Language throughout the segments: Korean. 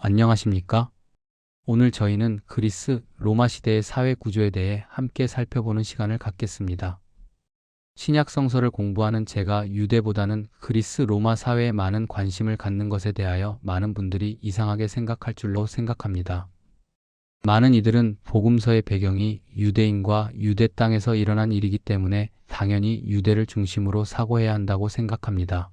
안녕하십니까? 오늘 저희는 그리스 로마 시대의 사회 구조에 대해 함께 살펴보는 시간을 갖겠습니다. 신약 성서를 공부하는 제가 유대보다는 그리스 로마 사회에 많은 관심을 갖는 것에 대하여 많은 분들이 이상하게 생각할 줄로 생각합니다. 많은 이들은 복음서의 배경이 유대인과 유대 땅에서 일어난 일이기 때문에 당연히 유대를 중심으로 사고해야 한다고 생각합니다.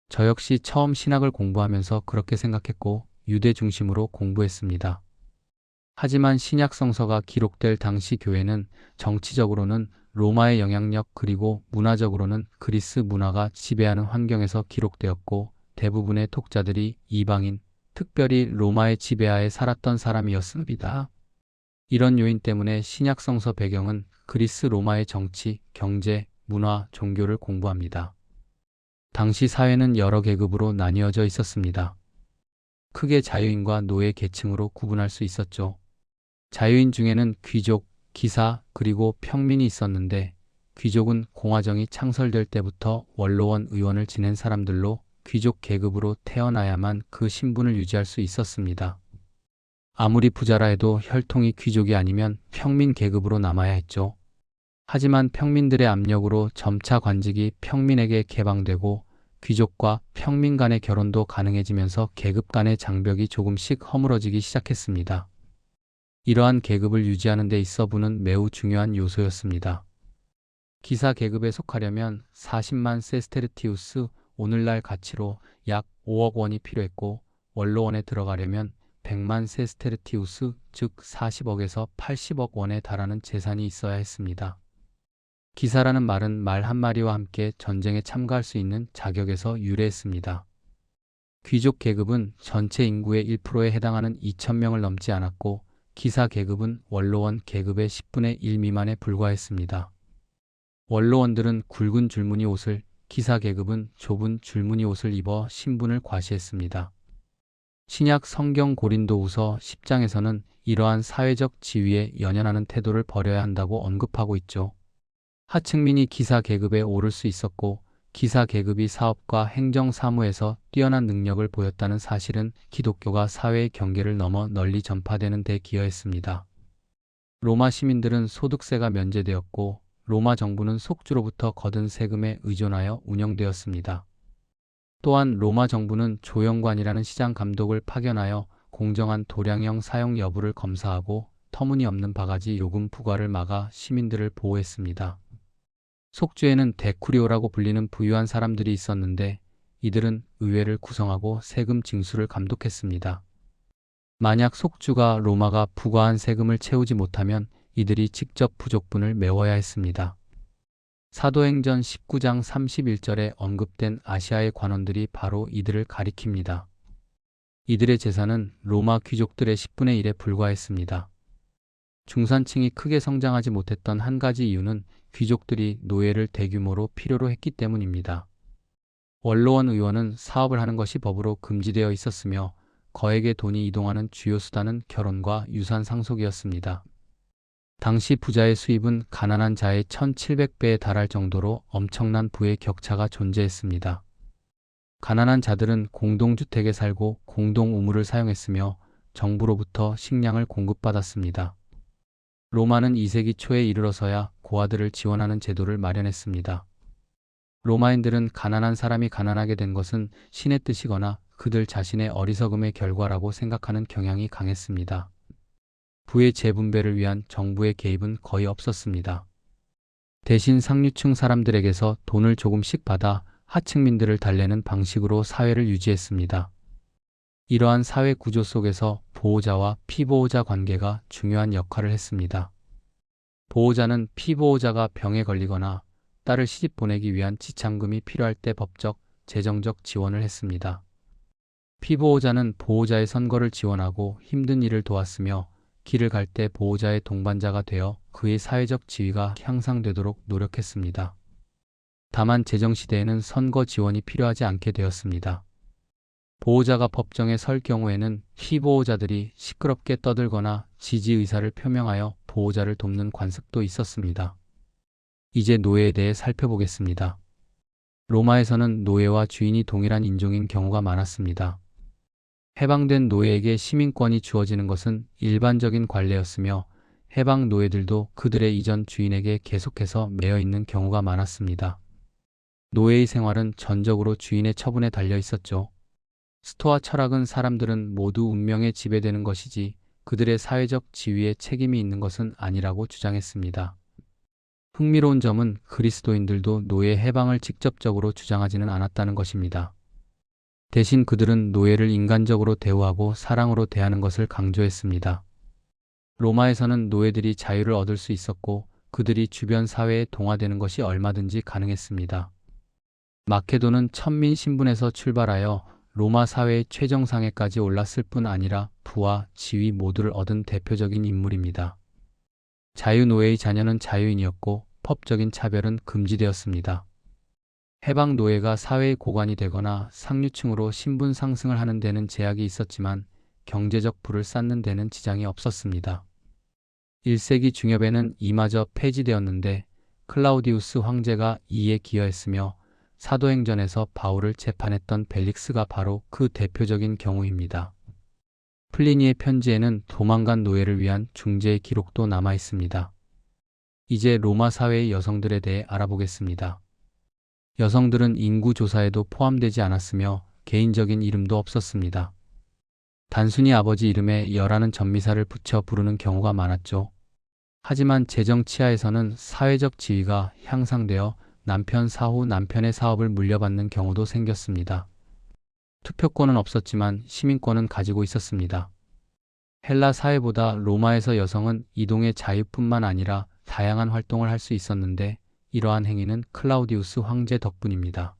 저 역시 처음 신학을 공부하면서 그렇게 생각했고 유대 중심으로 공부했습니다. 하지만 신약 성서가 기록될 당시 교회는 정치적으로는 로마의 영향력 그리고 문화적으로는 그리스 문화가 지배하는 환경에서 기록되었고 대부분의 독자들이 이방인, 특별히 로마의 지배하에 살았던 사람이었습니다. 이런 요인 때문에 신약 성서 배경은 그리스 로마의 정치, 경제, 문화, 종교를 공부합니다. 당시 사회는 여러 계급으로 나뉘어져 있었습니다. 크게 자유인과 노예 계층으로 구분할 수 있었죠. 자유인 중에는 귀족, 기사, 그리고 평민이 있었는데 귀족은 공화정이 창설될 때부터 원로원 의원을 지낸 사람들로 귀족 계급으로 태어나야만 그 신분을 유지할 수 있었습니다. 아무리 부자라 해도 혈통이 귀족이 아니면 평민 계급으로 남아야 했죠. 하지만 평민들의 압력으로 점차 관직이 평민에게 개방되고 귀족과 평민 간의 결혼도 가능해지면서 계급 간의 장벽이 조금씩 허물어지기 시작했습니다. 이러한 계급을 유지하는 데 있어 부는 매우 중요한 요소였습니다. 기사 계급에 속하려면 40만 세스테르티우스, 오늘날 가치로 약 5억 원이 필요했고 원로원에 들어가려면 100만 세스테르티우스, 즉 40억에서 80억 원에 달하는 재산이 있어야 했습니다. 기사라는 말은 말 한마리와 함께 전쟁에 참가할 수 있는 자격에서 유래했습니다. 귀족 계급은 전체 인구의 1%에 해당하는 2,000명을 넘지 않았고 기사 계급은 원로원 계급의 10분의 1 미만에 불과했습니다. 원로원들은 굵은 줄무늬 옷을, 기사 계급은 좁은 줄무늬 옷을 입어 신분을 과시했습니다. 신약 성경 고린도후서 10장에서는 이러한 사회적 지위에 연연하는 태도를 버려야 한다고 언급하고 있죠. 하층민이 기사 계급에 오를 수 있었고 기사 계급이 사업과 행정 사무에서 뛰어난 능력을 보였다는 사실은 기독교가 사회의 경계를 넘어 널리 전파되는 데 기여했습니다. 로마 시민들은 소득세가 면제되었고 로마 정부는 속주로부터 거둔 세금에 의존하여 운영되었습니다. 또한 로마 정부는 조영관이라는 시장 감독을 파견하여 공정한 도량형 사용 여부를 검사하고 터무니없는 바가지 요금 부과를 막아 시민들을 보호했습니다. 속주에는 데쿠리오라고 불리는 부유한 사람들이 있었는데 이들은 의회를 구성하고 세금 징수를 감독했습니다. 만약 속주가 로마가 부과한 세금을 채우지 못하면 이들이 직접 부족분을 메워야 했습니다. 사도행전 19장 31절에 언급된 아시아의 관원들이 바로 이들을 가리킵니다. 이들의 재산은 로마 귀족들의 10분의 1에 불과했습니다. 중산층이 크게 성장하지 못했던 한 가지 이유는 귀족들이 노예를 대규모로 필요로 했기 때문입니다. 원로원 의원은 사업을 하는 것이 법으로 금지되어 있었으며 거액의 돈이 이동하는 주요 수단은 결혼과 유산 상속이었습니다. 당시 부자의 수입은 가난한 자의 1700배에 달할 정도로 엄청난 부의 격차가 존재했습니다. 가난한 자들은 공동주택에 살고 공동우물을 사용했으며 정부로부터 식량을 공급받았습니다. 로마는 2세기 초에 이르러서야 고아들을 지원하는 제도를 마련했습니다. 로마인들은 가난한 사람이 가난하게 된 것은 신의 뜻이거나 그들 자신의 어리석음의 결과라고 생각하는 경향이 강했습니다. 부의 재분배를 위한 정부의 개입은 거의 없었습니다. 대신 상류층 사람들에게서 돈을 조금씩 받아 하층민들을 달래는 방식으로 사회를 유지했습니다. 이러한 사회 구조 속에서 보호자와 피보호자 관계가 중요한 역할을 했습니다. 보호자는 피보호자가 병에 걸리거나 딸을 시집 보내기 위한 지참금이 필요할 때 법적, 재정적 지원을 했습니다. 피보호자는 보호자의 선거를 지원하고 힘든 일을 도왔으며 길을 갈 때 보호자의 동반자가 되어 그의 사회적 지위가 향상되도록 노력했습니다. 다만 재정시대에는 선거 지원이 필요하지 않게 되었습니다. 보호자가 법정에 설 경우에는 피보호자들이 시끄럽게 떠들거나 지지 의사를 표명하여 보호자를 돕는 관습도 있었습니다. 이제 노예에 대해 살펴보겠습니다. 로마에서는 노예와 주인이 동일한 인종인 경우가 많았습니다. 해방된 노예에게 시민권이 주어지는 것은 일반적인 관례였으며 해방 노예들도 그들의 이전 주인에게 계속해서 매여 있는 경우가 많았습니다. 노예의 생활은 전적으로 주인의 처분에 달려 있었죠. 스토아 철학은 사람들은 모두 운명에 지배되는 것이지 그들의 사회적 지위에 책임이 있는 것은 아니라고 주장했습니다. 흥미로운 점은 그리스도인들도 노예 해방을 직접적으로 주장하지는 않았다는 것입니다. 대신 그들은 노예를 인간적으로 대우하고 사랑으로 대하는 것을 강조했습니다. 로마에서는 노예들이 자유를 얻을 수 있었고 그들이 주변 사회에 동화되는 것이 얼마든지 가능했습니다. 마케도는 천민 신분에서 출발하여 로마 사회의 최정상에까지 올랐을 뿐 아니라 부와 지위 모두를 얻은 대표적인 인물입니다. 자유노예의 자녀는 자유인이었고 법적인 차별은 금지되었습니다. 해방 노예가 사회의 고관이 되거나 상류층으로 신분 상승을 하는 데는 제약이 있었지만 경제적 부를 쌓는 데는 지장이 없었습니다. 1세기 중엽에는 이마저 폐지되었는데 클라우디우스 황제가 이에 기여했으며 사도행전에서 바울을 재판했던 벨릭스가 바로 그 대표적인 경우입니다. 플리니의 편지에는 도망간 노예를 위한 중재의 기록도 남아 있습니다. 이제 로마 사회의 여성들에 대해 알아보겠습니다. 여성들은 인구 조사에도 포함되지 않았으며 개인적인 이름도 없었습니다. 단순히 아버지 이름에 여라는 전미사를 붙여 부르는 경우가 많았죠. 하지만 재정 치하에서는 사회적 지위가 향상되어 남편 사후 남편의 사업을 물려받는 경우도 생겼습니다. 투표권은 없었지만 시민권은 가지고 있었습니다. 헬라 사회보다 로마에서 여성은 이동의 자유뿐만 아니라 다양한 활동을 할 수 있었는데 이러한 행위는 클라우디우스 황제 덕분입니다.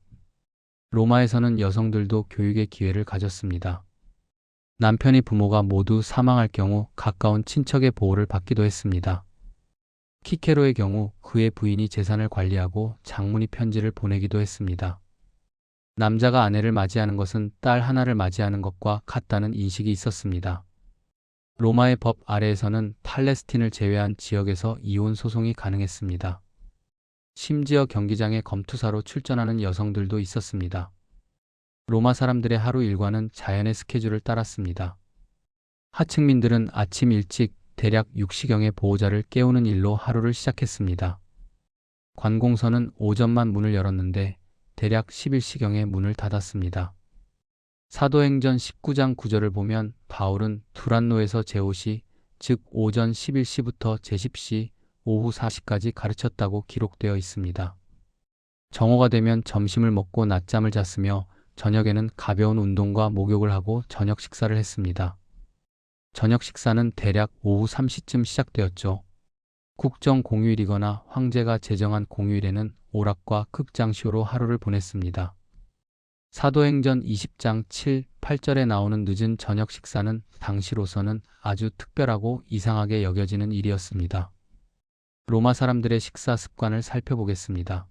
로마에서는 여성들도 교육의 기회를 가졌습니다. 남편의 부모가 모두 사망할 경우 가까운 친척의 보호를 받기도 했습니다. 키케로의 경우 그의 부인이 재산을 관리하고 장문의 편지를 보내기도 했습니다. 남자가 아내를 맞이하는 것은 딸 하나를 맞이하는 것과 같다는 인식이 있었습니다. 로마의 법 아래에서는 팔레스틴을 제외한 지역에서 이혼 소송이 가능했습니다. 심지어 경기장에 검투사로 출전하는 여성들도 있었습니다. 로마 사람들의 하루 일과는 자연의 스케줄을 따랐습니다. 하층민들은 아침 일찍 대략 6시경에 보호자를 깨우는 일로 하루를 시작했습니다. 관공서는 오전만 문을 열었는데 대략 11시경에 문을 닫았습니다. 사도행전 19장 9절을 보면 바울은 두란노에서 제5시, 즉 오전 11시부터 제10시, 오후 4시까지 가르쳤다고 기록되어 있습니다. 정오가 되면 점심을 먹고 낮잠을 잤으며 저녁에는 가벼운 운동과 목욕을 하고 저녁 식사를 했습니다. 저녁 식사는 대략 오후 3시쯤 시작되었죠. 국정 공휴일이거나 황제가 제정한 공휴일에는 오락과 극장쇼로 하루를 보냈습니다. 사도행전 20장 7, 8절에 나오는 늦은 저녁 식사는 당시로서는 아주 특별하고 이상하게 여겨지는 일이었습니다. 로마 사람들의 식사 습관을 살펴보겠습니다.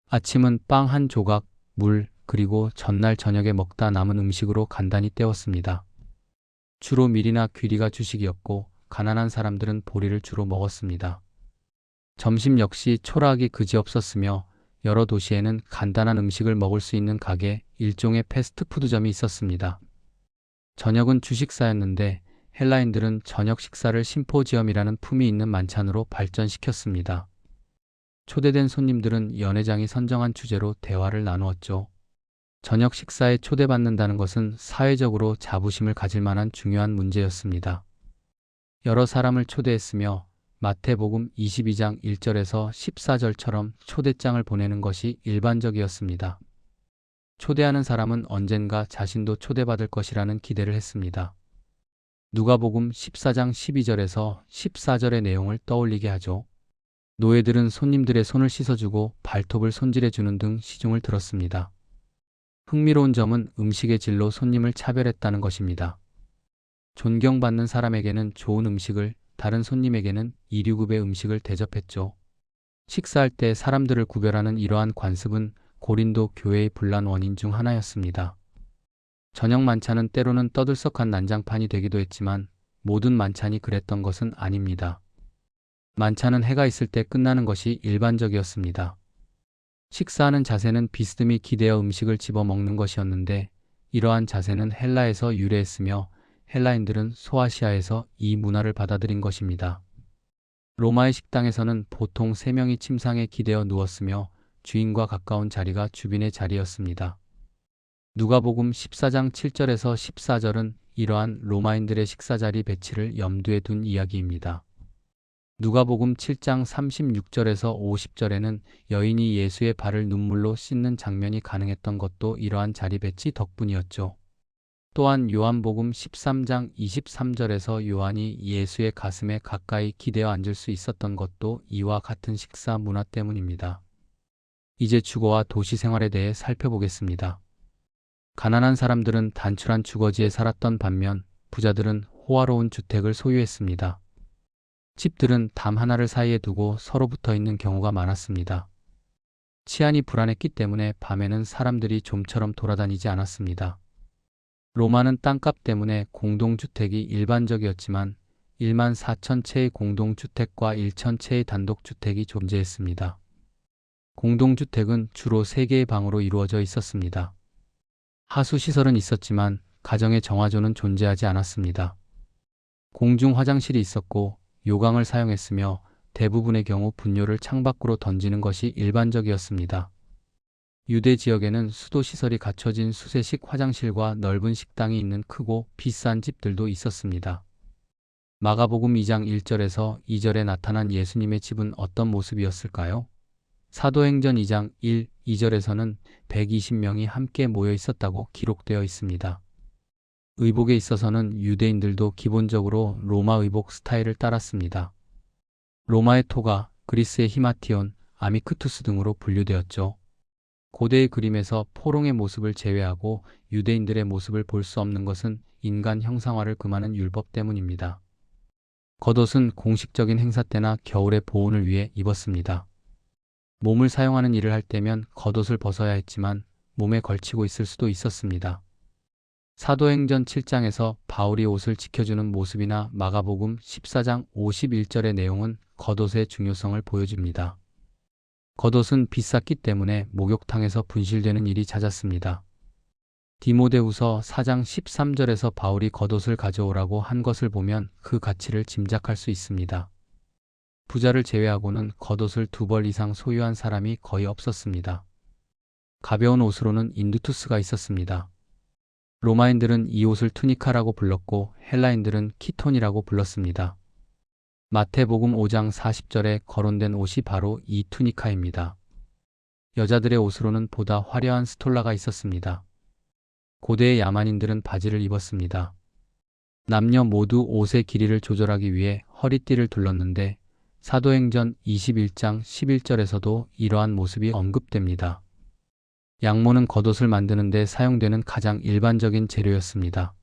아침은 빵 한 조각, 물, 그리고 전날 저녁에 먹다 남은 음식으로 간단히 때웠습니다. 주로 밀이나 귀리가 주식이었고 가난한 사람들은 보리를 주로 먹었습니다. 점심 역시 초락이 그지없었으며 여러 도시에는 간단한 음식을 먹을 수 있는 가게, 일종의 패스트푸드점이 있었습니다. 저녁은 주식사였는데 헬라인들은 저녁 식사를 심포지엄이라는 품위 있는 만찬으로 발전시켰습니다. 초대된 손님들은 연회장이 선정한 주제로 대화를 나누었죠. 저녁 식사에 초대받는다는 것은 사회적으로 자부심을 가질 만한 중요한 문제였습니다. 여러 사람을 초대했으며 마태복음 22장 1절에서 14절처럼 초대장을 보내는 것이 일반적이었습니다. 초대하는 사람은 언젠가 자신도 초대받을 것이라는 기대를 했습니다. 누가복음 14장 12절에서 14절의 내용을 떠올리게 하죠. 노예들은 손님들의 손을 씻어주고 발톱을 손질해주는 등 시중을 들었습니다. 흥미로운 점은 음식의 질로 손님을 차별했다는 것입니다. 존경받는 사람에게는 좋은 음식을, 다른 손님에게는 이류급의 음식을 대접했죠. 식사할 때 사람들을 구별하는 이러한 관습은 고린도 교회의 분란 원인 중 하나였습니다. 저녁 만찬은 때로는 떠들썩한 난장판이 되기도 했지만 모든 만찬이 그랬던 것은 아닙니다. 만찬은 해가 있을 때 끝나는 것이 일반적이었습니다. 식사하는 자세는 비스듬히 기대어 음식을 집어 먹는 것이었는데 이러한 자세는 헬라에서 유래했으며 헬라인들은 소아시아에서 이 문화를 받아들인 것입니다. 로마의 식당에서는 보통 3명이 침상에 기대어 누웠으며 주인과 가까운 자리가 주빈의 자리였습니다. 누가복음 14장 7절에서 14절은 이러한 로마인들의 식사자리 배치를 염두에 둔 이야기입니다. 누가복음 7장 36절에서 50절에는 여인이 예수의 발을 눈물로 씻는 장면이 가능했던 것도 이러한 자리 배치 덕분이었죠. 또한 요한복음 13장 23절에서 요한이 예수의 가슴에 가까이 기대어 앉을 수 있었던 것도 이와 같은 식사 문화 때문입니다. 이제 주거와 도시 생활에 대해 살펴보겠습니다. 가난한 사람들은 단출한 주거지에 살았던 반면 부자들은 호화로운 주택을 소유했습니다. 집들은 담 하나를 사이에 두고 서로 붙어 있는 경우가 많았습니다. 치안이 불안했기 때문에 밤에는 사람들이 좀처럼 돌아다니지 않았습니다. 로마는 땅값 때문에 공동주택이 일반적이었지만 1만 4천 채의 공동주택과 1천 채의 단독주택이 존재했습니다. 공동주택은 주로 3개의 방으로 이루어져 있었습니다. 하수시설은 있었지만 가정의 정화조는 존재하지 않았습니다. 공중 화장실이 있었고 요강을 사용했으며 대부분의 경우 분뇨를 창밖으로 던지는 것이 일반적이었습니다. 유대 지역에는 수도시설이 갖춰진 수세식 화장실과 넓은 식당이 있는 크고 비싼 집들도 있었습니다. 마가복음 2장 1절에서 2절에 나타난 예수님의 집은 어떤 모습이었을까요? 사도행전 2장 1, 2절에서는 120명이 함께 모여 있었다고 기록되어 있습니다. 의복에 있어서는 유대인들도 기본적으로 로마 의복 스타일을 따랐습니다. 로마의 토가, 그리스의 히마티온, 아미크투스 등으로 분류되었죠. 고대의 그림에서 포롱의 모습을 제외하고 유대인들의 모습을 볼 수 없는 것은 인간 형상화를 금하는 율법 때문입니다. 겉옷은 공식적인 행사 때나 겨울의 보온을 위해 입었습니다. 몸을 사용하는 일을 할 때면 겉옷을 벗어야 했지만 몸에 걸치고 있을 수도 있었습니다. 사도행전 7장에서 바울이 옷을 지켜주는 모습이나 마가복음 14장 51절의 내용은 겉옷의 중요성을 보여줍니다. 겉옷은 비쌌기 때문에 목욕탕에서 분실되는 일이 잦았습니다. 디모데후서 4장 13절에서 바울이 겉옷을 가져오라고 한 것을 보면 그 가치를 짐작할 수 있습니다. 부자를 제외하고는 겉옷을 2벌 이상 소유한 사람이 거의 없었습니다. 가벼운 옷으로는 인두투스가 있었습니다. 로마인들은 이 옷을 투니카라고 불렀고 헬라인들은 키톤이라고 불렀습니다. 마태복음 5장 40절에 거론된 옷이 바로 이 투니카입니다. 여자들의 옷으로는 보다 화려한 스톨라가 있었습니다. 고대의 야만인들은 바지를 입었습니다. 남녀 모두 옷의 길이를 조절하기 위해 허리띠를 둘렀는데 사도행전 21장 11절에서도 이러한 모습이 언급됩니다. 양모는 겉옷을 만드는 데 사용되는 가장 일반적인 재료였습니다.